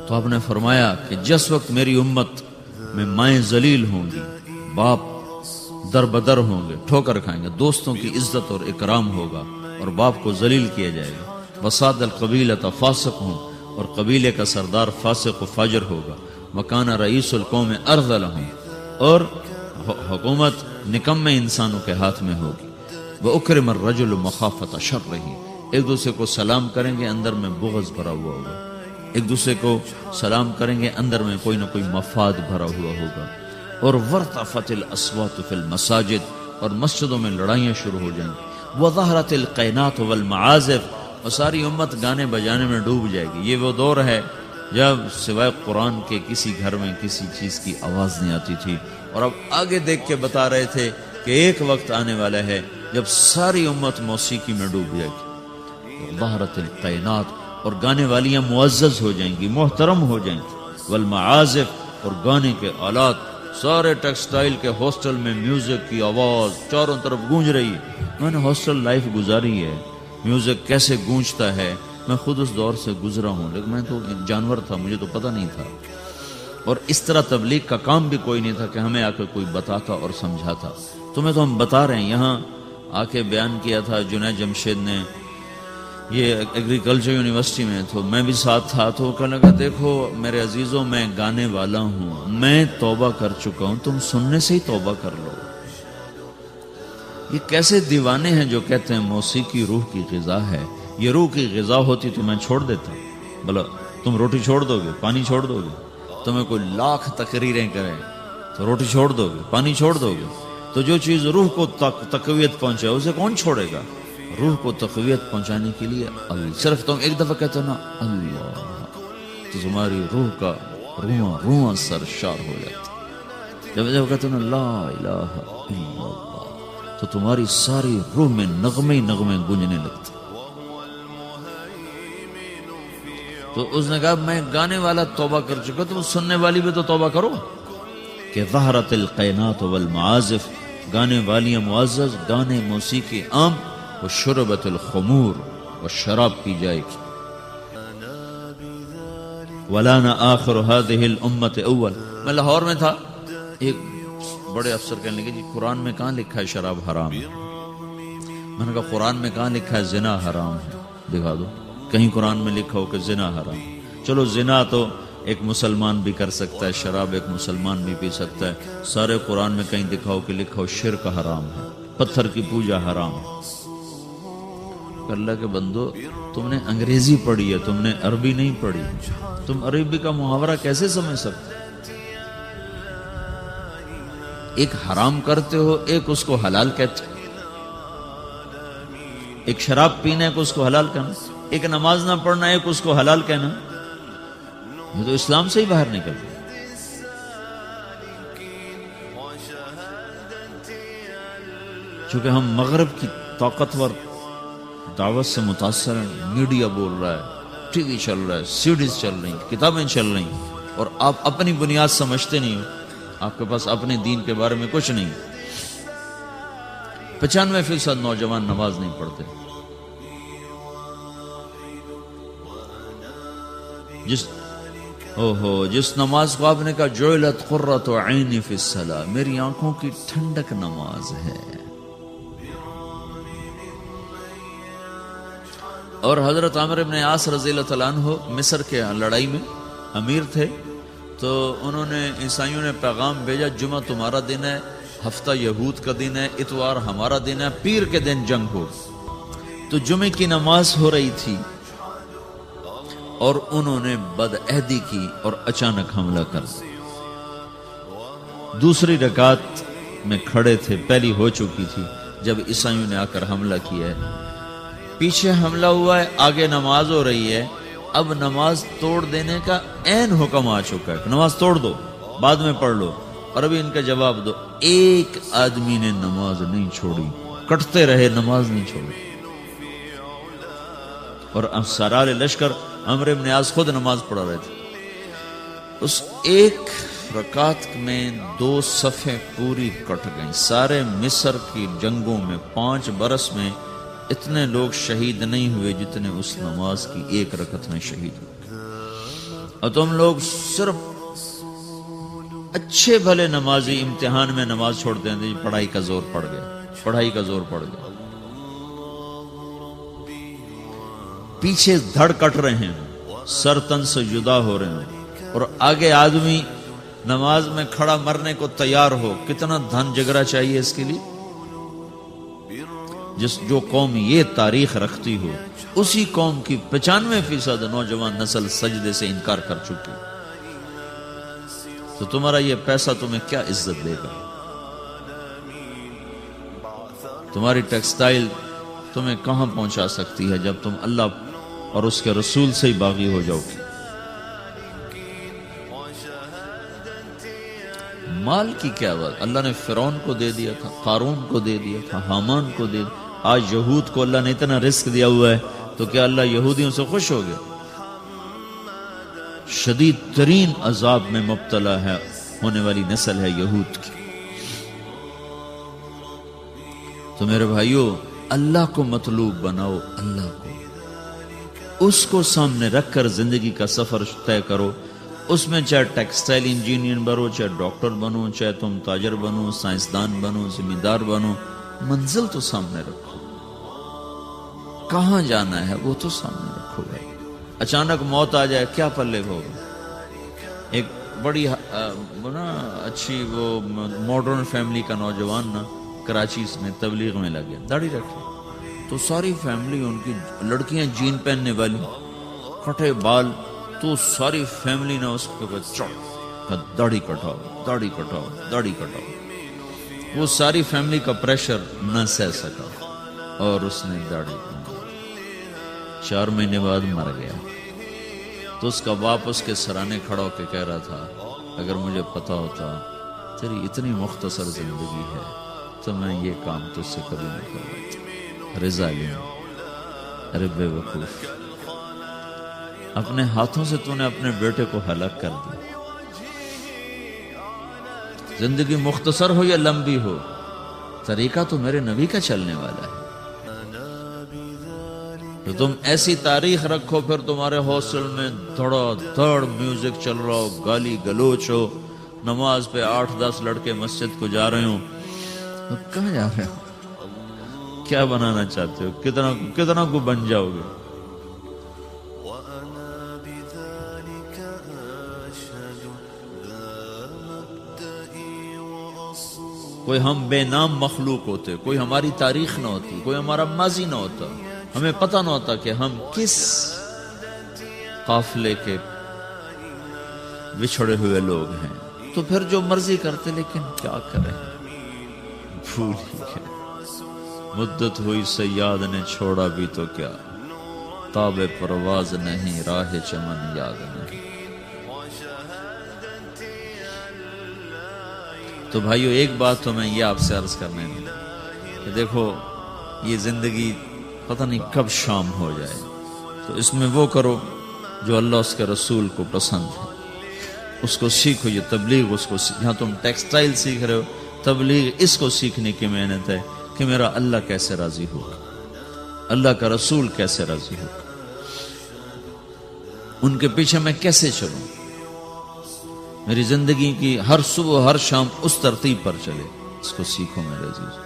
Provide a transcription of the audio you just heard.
تو آپ نے فرمایا کہ جس وقت میری امت میں مائیں ذلیل ہوں گی، باپ در بدر ہوں گے، ٹھوکر کھائیں گے، دوستوں کی عزت اور اکرام ہوگا اور باپ کو ذلیل کیا جائے گا، وساد القبیلۃ فاسق ہوں اور قبیلے کا سردار فاسق و فاجر ہوگا، وکان رئیس القوم ارذلہم اور حکومت نکمے انسانوں کے ہاتھ میں ہوگی، وَأُكْرِمَ الرَّجُلُ مَخَافَةَ شَرِّهِ ایک دوسرے کو سلام کریں گے اندر میں بغض بھرا ہوا ہوگا، ایک دوسرے کو سلام کریں گے اندر میں کوئی نہ کوئی مفاد بھرا ہوا ہوگا، اور وَارْتَفَتِ الْأَصْوَاتُ فِي الْمَسَاجِدِ اور مسجدوں میں لڑائیاں شروع ہو جائیں گی، وَظَهَرَتِ الْقَيْنَاتُ وَالْمَعَازِفُ اور ساری امت گانے بجانے میں ڈوب جائے گی۔ یہ وہ دور ہے جب سوائے قرآن کے کسی گھر میں کسی چیز کی آواز نہیں آتی تھی، اور اب آگے دیکھ کے بتا رہے تھے کہ ایک وقت آنے والا ہے جب ساری امت موسیقی میں ڈوب جائے گی، ظہرت القینات اور گانے والیاں معزز ہو جائیں گی، محترم ہو جائیں گی، والمعازف اور گانے کے آلات، سارے ٹیکسٹائل کے ہاسٹل میں میوزک کی آواز چاروں طرف گونج رہی ہے۔ میں نے ہاسٹل لائف گزاری ہے، میوزک کیسے گونجتا ہے میں خود اس دور سے گزرا ہوں، لیکن میں تو جانور تھا، مجھے تو پتہ نہیں تھا، اور اس طرح تبلیغ کا کام بھی کوئی نہیں تھا کہ ہمیں آ کے کوئی بتاتا اور سمجھاتا۔ تمہیں تو ہم بتا رہے ہیں، یہاں آ کے بیان کیا تھا جنید جمشید نے، یہ ایگریکلچر یونیورسٹی میں، تو میں بھی ساتھ تھا، تو کہنے لگا دیکھو میرے عزیزوں میں گانے والا ہوں، میں توبہ کر چکا ہوں، تم سننے سے ہی توبہ کر لو۔ یہ کیسے دیوانے ہیں جو کہتے ہیں موسیقی روح کی غذا ہے، یہ روح کی غذا ہوتی تو میں چھوڑ دیتا، بلا تم روٹی چھوڑ دو گے، پانی چھوڑ دو گے، تمہیں کوئی لاکھ تقریریں کریں تو روٹی چھوڑ دو گے، پانی چھوڑ دو گے، تو جو چیز روح کو تقویت پہنچائے اسے کون چھوڑے گا؟ روح کو تقویت پہنچانے کے لیے اللہ، صرف تم ایک دفعہ کہتے ہو نا اللہ تو تمہاری روح کا رواں رواں سرشار ہو جاتا، جب کہتے ہو نا لا الہ الا اللہ تو تمہاری ساری روح میں نغمے نغمے گونجنے لگتے۔ تو اس نے کہا میں گانے والا توبہ کر چکا، تو سننے والی بھی تو توبہ کرو کہ ظہرت القینات والمعازف گانے والیاں معزز، گانے موسیقی عام، وشربت الخمور و شراب پی جائے گی۔ ولانا آخر هذه الامت اول، میں لاہور میں تھا، ایک بڑے افسر کہنے لگے جی قرآن میں کہاں لکھا ہے شراب حرام ہے؟ میں نے کہا قرآن میں کہاں لکھا ہے زنا حرام ہے؟ دکھا دو کہیں قرآن میں لکھا ہو کہ زنا حرام۔ چلو زنا تو ایک مسلمان بھی کر سکتا ہے، شراب ایک مسلمان بھی پی سکتا ہے، سارے قرآن میں کہیں دکھاؤ کہ لکھا ہو شرک حرام ہے، پتھر کی پوجا حرام ہے۔ اللہ کے بندو تم نے انگریزی پڑھی ہے، تم نے عربی نہیں پڑھی، تم عربی کا محاورہ کیسے سمجھ سکتے؟ ایک حرام کرتے ہو، ایک اس کو حلال کہتے، ایک شراب پینا ایک اس کو حلال کہنا، ایک نماز نہ پڑھنا ایک اس کو حلال کہنا، یہ تو اسلام سے ہی باہر نکل گیا۔ چونکہ ہم مغرب کی طاقتور دعوت سے متاثر ہیں، میڈیا بول رہا ہے، ٹی وی چل رہا ہے، سیڈیز چل رہی ہیں، کتابیں چل رہی ہیں، اور آپ اپنی بنیاد سمجھتے نہیں ہو، آپ کے پاس اپنے دین کے بارے میں کچھ نہیں۔ 95% نوجوان نماز نہیں پڑھتے، جس نماز کو آپ نے کہا جعلت قرۃ عینی فی الصلاۃ، میری آنکھوں کی ٹھنڈک نماز ہے۔ اور حضرت عامر بن عاص رضی اللہ تعالیٰ عنہ مصر کے لڑائی میں امیر تھے، تو انہوں نے عیسائیوں نے پیغام بھیجا جمعہ تمہارا دن ہے، ہفتہ یہود کا دن ہے، اتوار ہمارا دن ہے، پیر کے دن جنگ ہو۔ تو جمعے کی نماز ہو رہی تھی اور انہوں نے بدعہدی کی اور اچانک حملہ کر دیا۔ دوسری رکعت میں کھڑے تھے، پہلی ہو چکی تھی جب عیسائیوں نے آ کر حملہ کیا ہے، پیچھے حملہ ہوا ہے، آگے نماز ہو رہی ہے، اب نماز توڑ دینے کا عین حکم آ چکا ہے، نماز توڑ دو بعد میں پڑھ لو، اور ابھی ان کا جواب دو۔ ایک آدمی نے نماز نہیں چھوڑی، کٹتے رہے، نماز نہیں چھوڑی، اور اب سرار لشکر عمرو بن عاص خود نماز پڑھا رہے تھے۔ اس ایک رکعت میں 2 صفیں پوری کٹ گئیں۔ سارے مصر کی جنگوں میں 5 برس میں اتنے لوگ شہید نہیں ہوئے جتنے اس نماز کی ایک رکعت میں شہید ہوئے۔ اور تم لوگ صرف اچھے بھلے نمازی امتحان میں نماز چھوڑتے ہیں، جی پڑھائی کا زور پڑ گیا، پڑھائی کا زور پڑ گیا، پیچھے دھڑ کٹ رہے ہیں، سر تن سے جدا ہو رہے ہیں، اور آگے آدمی نماز میں کھڑا مرنے کو تیار ہو، کتنا دھن جگرا چاہیے اس کے لیے؟ جو قوم یہ تاریخ رکھتی ہو، اسی قوم کی 95% نوجوان نسل سجدے سے انکار کر چکی، تو تمہارا یہ پیسہ تمہیں کیا عزت دے گا؟ تمہاری ٹیکسٹائل تمہیں کہاں پہنچا سکتی ہے جب تم اللہ اور اس کے رسول سے ہی باغی ہو جاؤ گے؟ مال کی کیا بات، اللہ نے فرعون کو دے دیا تھا، قارون کو دے دیا تھا، حامان کو دے دیا، آج یہود کو اللہ نے اتنا رزق دیا ہوا ہے، تو کیا اللہ یہودیوں سے خوش ہو گیا؟ شدید ترین عذاب میں مبتلا ہے ہونے والی نسل ہے یہود کی۔ تو میرے بھائیو، اللہ کو مطلوب بناؤ، اللہ کو، اس کو سامنے رکھ کر زندگی کا سفر طے کرو، اس میں چاہے ٹیکسٹائل انجینئر بنو، چاہے ڈاکٹر بنو، چاہے تم تاجر بنو، سائنسدان بنو، ذمہ دار بنو، منزل تو سامنے رکھو، کہاں جانا ہے وہ تو سامنے رکھو بھائی۔ اچانک موت آ جائے کیا پلے ہوگا؟ ایک بڑی اچھی وہ ماڈرن فیملی کا نوجوان نا کراچی میں تبلیغ میں لگے، داڑھی رکھے، تو ساری فیملی ان کی لڑکیاں جین پہننے والی، کٹے بال، تو ساری فیملی نے اس کو داڑھی کٹاؤ، داڑھی کٹاؤ، داڑھی کٹاؤ۔ وہ ساری فیملی کا پریشر نہ سہ سکا اور اس نے داڑھی 4 مہینے بعد مر گیا۔ تو اس کا باپ اس کے سرانے کھڑا ہو کے کہہ رہا تھا، اگر مجھے پتا ہوتا تیری اتنی مختصر زندگی ہے تو میں یہ کام تجھ سے کبھی نہیں کرواتا۔ رضا لیں، ارے بے وقوف، اپنے ہاتھوں سے تو نے اپنے بیٹے کو ہلاک کر دیا۔ زندگی مختصر ہو یا لمبی ہو، طریقہ تو میرے نبی کا چلنے والا ہے۔ تو تم ایسی تاریخ رکھو، پھر تمہارے ہاسٹل میں دھڑا دھڑ میوزک چل رہا ہو، گالی گلوچ ہو، نماز پہ 8-10 لڑکے مسجد کو جا رہے ہوں، تو کہاں جا رہے ہو؟ کیا بنانا چاہتے ہو؟ کتنا کو بن جاؤ گے؟ کوئی ہم بے نام مخلوق ہوتے، کوئی ہماری تاریخ نہ ہوتی، کوئی ہمارا ماضی نہ ہوتا، ہمیں پتہ نہ ہوتا کہ ہم کس قافلے کے بچھڑے ہوئے لوگ ہیں، تو پھر جو مرضی کرتے، لیکن کیا کریں، بھول ہی گئے۔ مدت ہوئی صیاد نے چھوڑا بھی تو کیا، تاب پرواز نہیں، راہ چمن یاد نہیں۔ تو بھائیو، ایک بات تو میں یہ آپ سے عرض کرنے میں کہ دیکھو، یہ زندگی پتہ نہیں کب شام ہو جائے، تو اس میں وہ کرو جو اللہ اس کے رسول کو پسند ہے، اس کو سیکھو۔ یہ تبلیغ، اس کو یہاں تم ٹیکسٹائل سیکھ رہے ہو، تبلیغ اس کو سیکھنے کی محنت ہے کہ میرا اللہ کیسے راضی ہوگا، اللہ کا رسول کیسے راضی ہوگا، ان کے پیچھے میں کیسے چلوں، میری زندگی کی ہر صبح ہر شام اس ترتیب پر چلے، اس کو سیکھو میرے عزیز۔